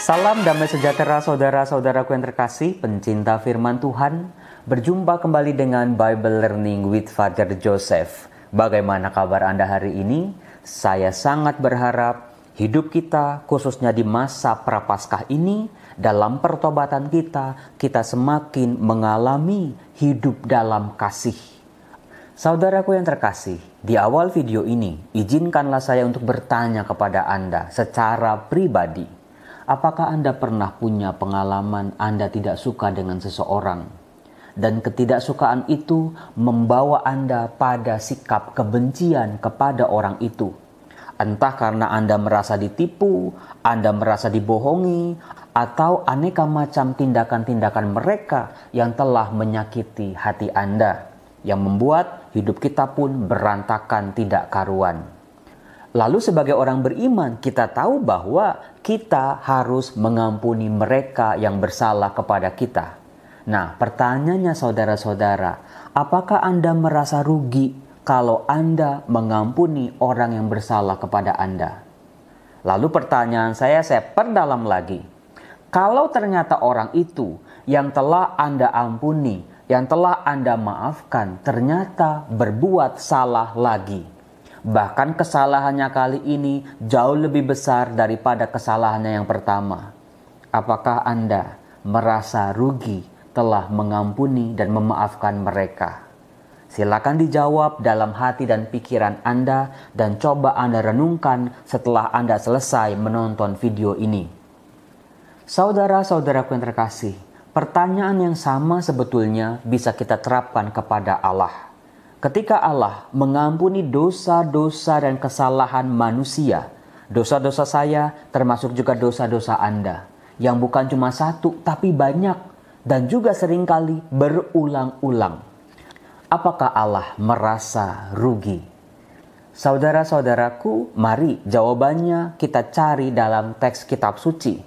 Salam damai sejahtera saudara-saudaraku yang terkasih, pencinta firman Tuhan. Berjumpa kembali dengan Bible Learning with Father Joseph. Bagaimana kabar Anda hari ini? Saya sangat berharap hidup kita, khususnya di masa prapaskah ini, dalam pertobatan kita semakin mengalami hidup dalam kasih. Saudaraku yang terkasih, di awal video ini, izinkanlah saya untuk bertanya kepada Anda secara pribadi. Apakah Anda pernah punya pengalaman Anda tidak suka dengan seseorang? Dan ketidaksukaan itu membawa Anda pada sikap kebencian kepada orang itu. Entah karena Anda merasa ditipu, Anda merasa dibohongi, atau aneka macam tindakan-tindakan mereka yang telah menyakiti hati Anda, yang membuat hidup kita pun berantakan tidak karuan. Lalu sebagai orang beriman, kita tahu bahwa kita harus mengampuni mereka yang bersalah kepada kita. Nah, pertanyaannya saudara-saudara, apakah Anda merasa rugi kalau Anda mengampuni orang yang bersalah kepada Anda? Lalu pertanyaan saya perdalam lagi. Kalau ternyata orang itu yang telah Anda ampuni, yang telah Anda maafkan, ternyata berbuat salah lagi. Bahkan kesalahannya kali ini jauh lebih besar daripada kesalahannya yang pertama. Apakah Anda merasa rugi telah mengampuni dan memaafkan mereka? Silakan dijawab dalam hati dan pikiran Anda dan coba Anda renungkan setelah Anda selesai menonton video ini. Saudara-saudaraku yang terkasih, pertanyaan yang sama sebetulnya bisa kita terapkan kepada Allah. Ketika Allah mengampuni dosa-dosa dan kesalahan manusia, dosa-dosa saya termasuk juga dosa-dosa Anda, yang bukan cuma satu tapi banyak dan juga seringkali berulang-ulang. Apakah Allah merasa rugi? Saudara-saudaraku, mari jawabannya kita cari dalam teks kitab suci.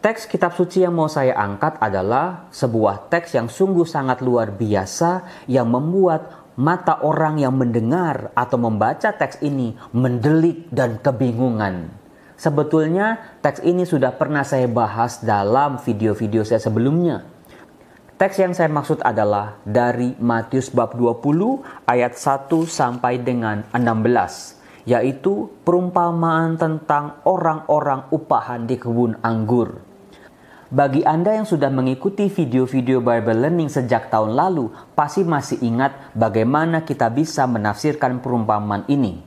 Teks kitab suci yang mau saya angkat adalah sebuah teks yang sungguh sangat luar biasa yang membuat mata orang yang mendengar atau membaca teks ini mendelik dan kebingungan. Sebetulnya teks ini sudah pernah saya bahas dalam video-video saya sebelumnya. Teks yang saya maksud adalah dari Matius bab 20 ayat 1 sampai dengan 16, yaitu perumpamaan tentang orang-orang upahan di kebun anggur. Bagi Anda yang sudah mengikuti video-video Bible Learning sejak tahun lalu, pasti masih ingat bagaimana kita bisa menafsirkan perumpamaan ini.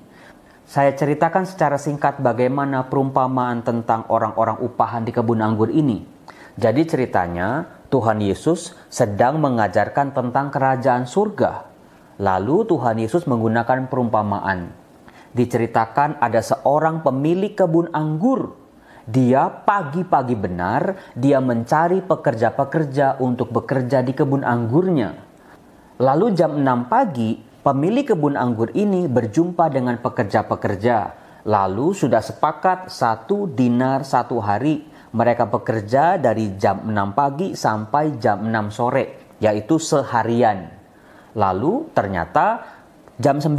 Saya ceritakan secara singkat bagaimana perumpamaan tentang orang-orang upahan di kebun anggur ini. Jadi ceritanya, Tuhan Yesus sedang mengajarkan tentang kerajaan surga. Lalu Tuhan Yesus menggunakan perumpamaan. Diceritakan ada seorang pemilik kebun anggur. Dia pagi-pagi benar, dia mencari pekerja-pekerja untuk bekerja di kebun anggurnya. Lalu jam 6 pagi, pemilik kebun anggur ini berjumpa dengan pekerja-pekerja. Lalu sudah sepakat 1 dinar 1 hari. Mereka bekerja dari jam 6 pagi sampai jam 6 sore, yaitu seharian. Lalu ternyata jam 9,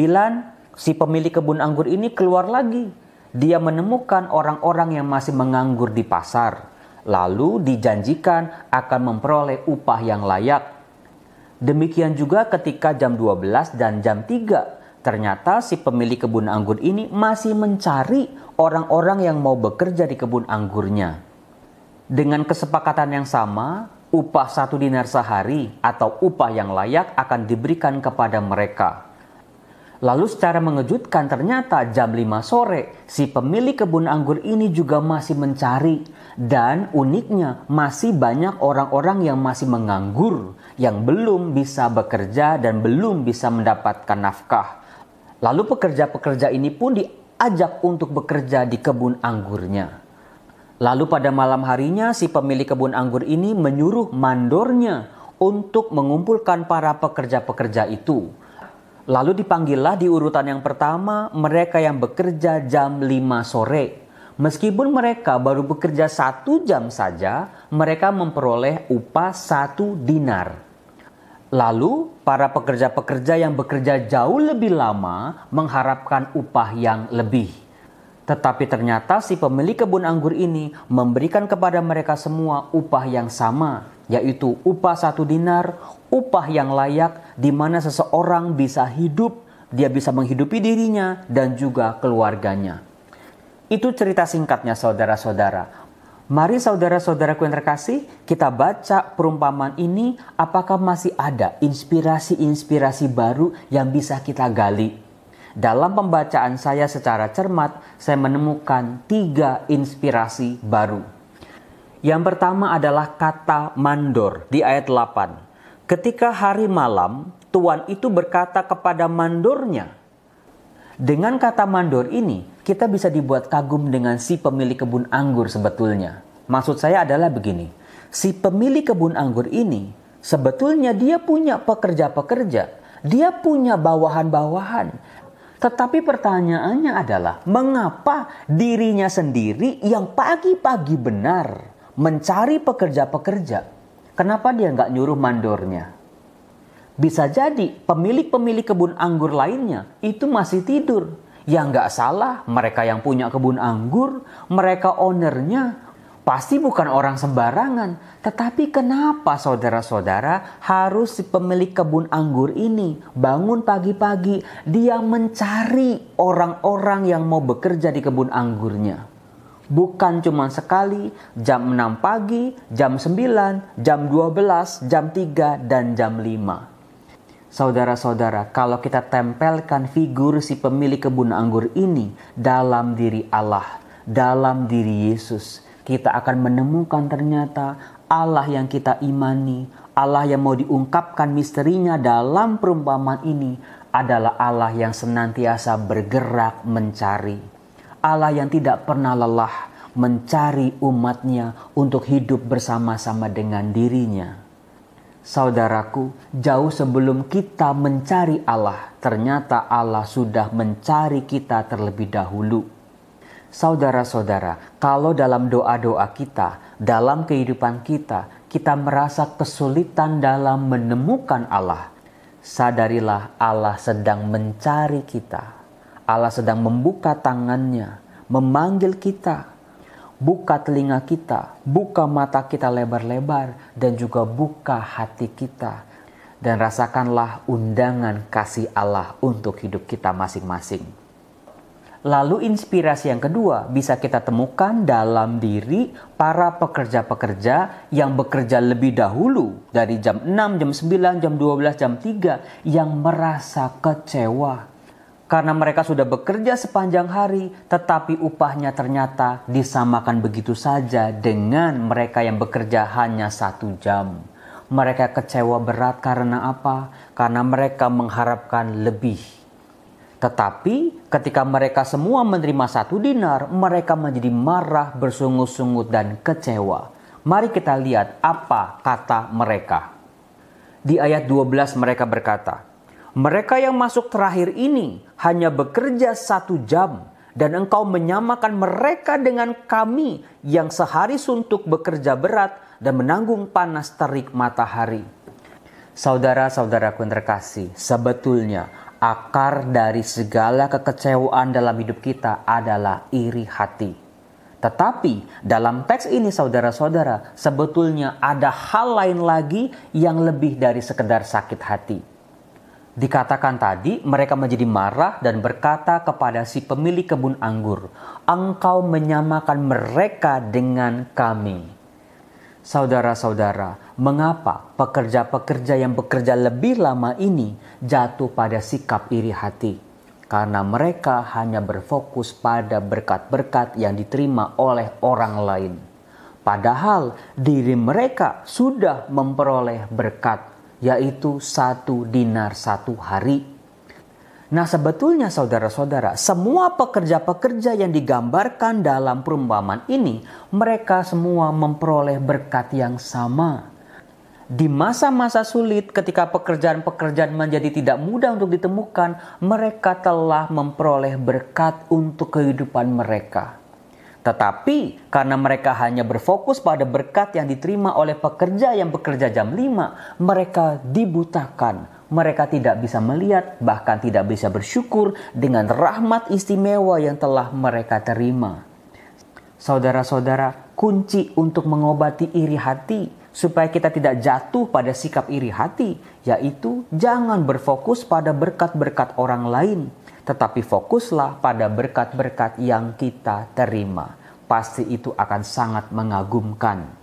si pemilik kebun anggur ini keluar lagi. Dia menemukan orang-orang yang masih menganggur di pasar. Lalu dijanjikan akan memperoleh upah yang layak. Demikian juga ketika jam 12 dan jam 3. Ternyata si pemilik kebun anggur ini masih mencari orang-orang yang mau bekerja di kebun anggurnya. Dengan kesepakatan yang sama, upah 1 dinar sehari atau upah yang layak akan diberikan kepada mereka. Lalu secara mengejutkan ternyata jam 5 sore si pemilik kebun anggur ini juga masih mencari. Dan uniknya masih banyak orang-orang yang masih menganggur, yang belum bisa bekerja dan belum bisa mendapatkan nafkah. Lalu pekerja-pekerja ini pun diajak untuk bekerja di kebun anggurnya. Lalu pada malam harinya si pemilik kebun anggur ini menyuruh mandornya untuk mengumpulkan para pekerja-pekerja itu. Lalu dipanggillah di urutan yang pertama mereka yang bekerja jam 5 sore. Meskipun mereka baru bekerja 1 jam saja, mereka memperoleh upah 1 dinar. Lalu para pekerja-pekerja yang bekerja jauh lebih lama mengharapkan upah yang lebih. Tetapi ternyata si pemilik kebun anggur ini memberikan kepada mereka semua upah yang sama, yaitu upah 1 dinar, upah yang layak di mana seseorang bisa hidup, dia bisa menghidupi dirinya dan juga keluarganya. Itu cerita singkatnya saudara-saudara. Mari saudara-saudaraku yang terkasih, kita baca perumpamaan ini, apakah masih ada inspirasi-inspirasi baru yang bisa kita gali. Dalam pembacaan saya secara cermat, saya menemukan 3 inspirasi baru. Yang pertama adalah kata mandor di ayat 8. Ketika hari malam, tuan itu berkata kepada mandornya. Dengan kata mandor ini, kita bisa dibuat kagum dengan si pemilik kebun anggur sebetulnya. Maksud saya adalah begini, si pemilik kebun anggur ini sebetulnya dia punya pekerja-pekerja, dia punya bawahan-bawahan. Tetapi pertanyaannya adalah, mengapa dirinya sendiri yang pagi-pagi benar mencari pekerja-pekerja? Kenapa dia nggak nyuruh mandornya? Bisa jadi pemilik-pemilik kebun anggur lainnya itu masih tidur. Ya nggak salah, mereka yang punya kebun anggur, mereka ownernya, pasti bukan orang sembarangan. Tetapi kenapa saudara-saudara harus si pemilik kebun anggur ini bangun pagi-pagi, dia mencari orang-orang yang mau bekerja di kebun anggurnya? Bukan cuma sekali, jam 6 pagi, jam 9, jam 12, jam 3, dan jam 5. Saudara-saudara, kalau kita tempelkan figur si pemilik kebun anggur ini dalam diri Allah, dalam diri Yesus, kita akan menemukan ternyata Allah yang kita imani, Allah yang mau diungkapkan misterinya dalam perumpamaan ini adalah Allah yang senantiasa bergerak mencari. Allah yang tidak pernah lelah mencari umatnya untuk hidup bersama-sama dengan dirinya. Saudaraku, jauh sebelum kita mencari Allah, ternyata Allah sudah mencari kita terlebih dahulu. Saudara-saudara, kalau dalam doa-doa kita, dalam kehidupan kita, kita merasa kesulitan dalam menemukan Allah, sadarilah Allah sedang mencari kita. Allah sedang membuka tangannya, memanggil kita. Buka telinga kita, buka mata kita lebar-lebar, dan juga buka hati kita. Dan rasakanlah undangan kasih Allah untuk hidup kita masing-masing. Lalu inspirasi yang kedua bisa kita temukan dalam diri para pekerja-pekerja yang bekerja lebih dahulu dari jam 6, jam 9, jam 12, jam 3 yang merasa kecewa. Karena mereka sudah bekerja sepanjang hari tetapi upahnya ternyata disamakan begitu saja dengan mereka yang bekerja hanya 1 jam. Mereka kecewa berat karena apa? Karena mereka mengharapkan lebih. Tetapi ketika mereka semua menerima 1 dinar, mereka menjadi marah, bersungut-sungut dan kecewa. Mari kita lihat apa kata mereka. Di ayat 12 mereka berkata, mereka yang masuk terakhir ini hanya bekerja 1 jam dan engkau menyamakan mereka dengan kami yang sehari suntuk bekerja berat dan menanggung panas terik matahari. Saudara-saudaraku yang terkasih, sebetulnya akar dari segala kekecewaan dalam hidup kita adalah iri hati. Tetapi dalam teks ini saudara-saudara, sebetulnya ada hal lain lagi yang lebih dari sekedar sakit hati. Dikatakan tadi mereka menjadi marah dan berkata kepada si pemilik kebun anggur, engkau menyamakan mereka dengan kami. Saudara-saudara, mengapa pekerja-pekerja yang bekerja lebih lama ini jatuh pada sikap iri hati? Karena mereka hanya berfokus pada berkat-berkat yang diterima oleh orang lain. Padahal diri mereka sudah memperoleh berkat, yaitu 1 dinar 1 hari. Nah sebetulnya saudara-saudara, semua pekerja-pekerja yang digambarkan dalam perumpamaan ini, mereka semua memperoleh berkat yang sama. Di masa-masa sulit ketika pekerjaan-pekerjaan menjadi tidak mudah untuk ditemukan, mereka telah memperoleh berkat untuk kehidupan mereka. Tetapi karena mereka hanya berfokus pada berkat yang diterima oleh pekerja yang bekerja jam 5, mereka dibutakan. Mereka tidak bisa melihat, bahkan tidak bisa bersyukur dengan rahmat istimewa yang telah mereka terima. Saudara-saudara, kunci untuk mengobati iri hati supaya kita tidak jatuh pada sikap iri hati, yaitu jangan berfokus pada berkat-berkat orang lain, tetapi fokuslah pada berkat-berkat yang kita terima. Pasti itu akan sangat mengagumkan.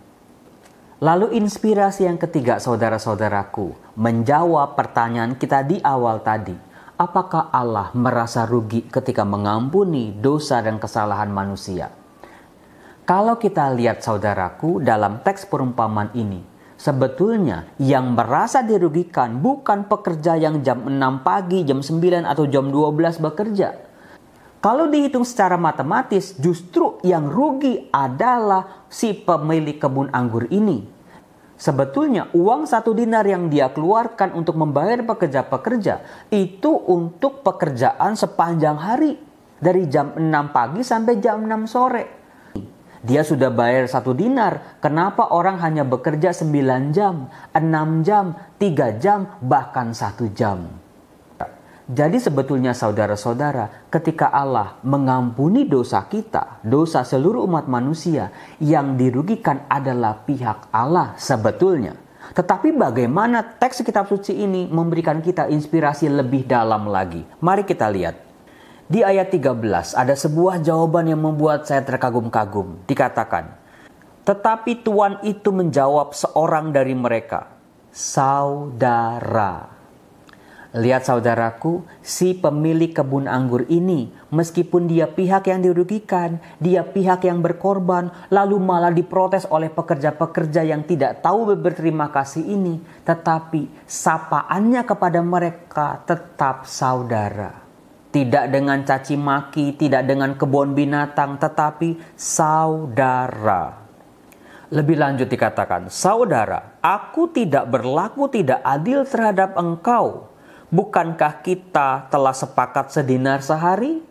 Lalu inspirasi yang ketiga, saudara-saudaraku, menjawab pertanyaan kita di awal tadi. Apakah Allah merasa rugi ketika mengampuni dosa dan kesalahan manusia? Kalau kita lihat, saudaraku, dalam teks perumpamaan ini, sebetulnya yang merasa dirugikan bukan pekerja yang jam 6 pagi, jam 9 atau jam 12 bekerja. Kalau dihitung secara matematis, justru yang rugi adalah si pemilik kebun anggur ini. Sebetulnya uang 1 dinar yang dia keluarkan untuk membayar pekerja-pekerja itu untuk pekerjaan sepanjang hari. Dari jam 6 pagi sampai jam 6 sore. Dia sudah bayar 1 dinar. Kenapa orang hanya bekerja 9 jam, 6 jam, 3 jam, bahkan 1 jam? Jadi sebetulnya saudara-saudara, ketika Allah mengampuni dosa kita, dosa seluruh umat manusia, yang dirugikan adalah pihak Allah sebetulnya. Tetapi bagaimana teks kitab suci ini memberikan kita inspirasi lebih dalam lagi? Mari kita lihat. Di ayat 13 ada sebuah jawaban yang membuat saya terkagum-kagum. Dikatakan, tetapi Tuan itu menjawab seorang dari mereka, saudara. Lihat saudaraku, si pemilik kebun anggur ini, meskipun dia pihak yang dirugikan, dia pihak yang berkorban, lalu malah diprotes oleh pekerja-pekerja yang tidak tahu berterima kasih ini, tetapi sapaannya kepada mereka tetap saudara. Tidak dengan caci maki, tidak dengan kebun binatang, tetapi saudara. Lebih lanjut dikatakan, saudara, aku tidak berlaku tidak adil terhadap engkau. Bukankah kita telah sepakat sedinar sehari?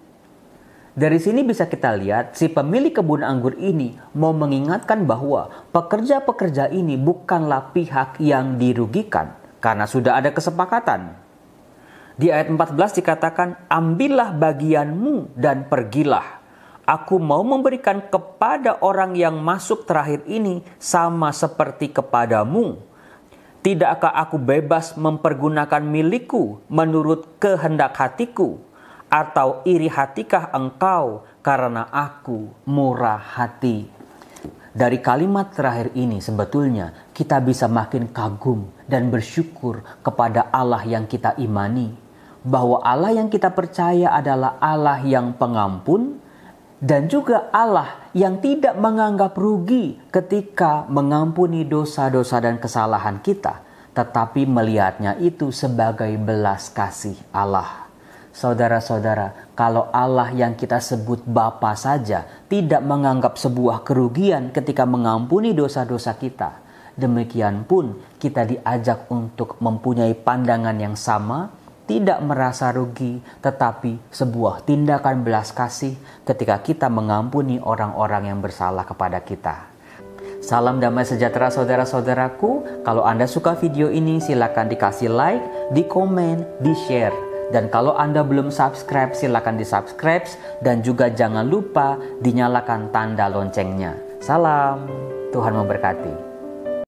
Dari sini bisa kita lihat si pemilik kebun anggur ini mau mengingatkan bahwa pekerja-pekerja ini bukanlah pihak yang dirugikan karena sudah ada kesepakatan. Di ayat 14 dikatakan, ambillah bagianmu dan pergilah. Aku mau memberikan kepada orang yang masuk terakhir ini sama seperti kepadamu. Tidakkah aku bebas mempergunakan milikku menurut kehendak hatiku? Atau iri hatikah engkau karena aku murah hati? Dari kalimat terakhir ini sebetulnya kita bisa makin kagum dan bersyukur kepada Allah yang kita imani. Bahwa Allah yang kita percaya adalah Allah yang pengampun dan juga Allah yang tidak menganggap rugi ketika mengampuni dosa-dosa dan kesalahan kita, tetapi melihatnya itu sebagai belas kasih Allah. Saudara-saudara, kalau Allah yang kita sebut Bapa saja tidak menganggap sebuah kerugian ketika mengampuni dosa-dosa kita, demikian pun kita diajak untuk mempunyai pandangan yang sama, tidak merasa rugi, tetapi sebuah tindakan belas kasih ketika kita mengampuni orang-orang yang bersalah kepada kita. Salam damai sejahtera saudara-saudaraku. Kalau Anda suka video ini, silakan dikasih like, di komen, di share. Dan kalau Anda belum subscribe, silakan di subscribe. Dan juga jangan lupa dinyalakan tanda loncengnya. Salam, Tuhan memberkati.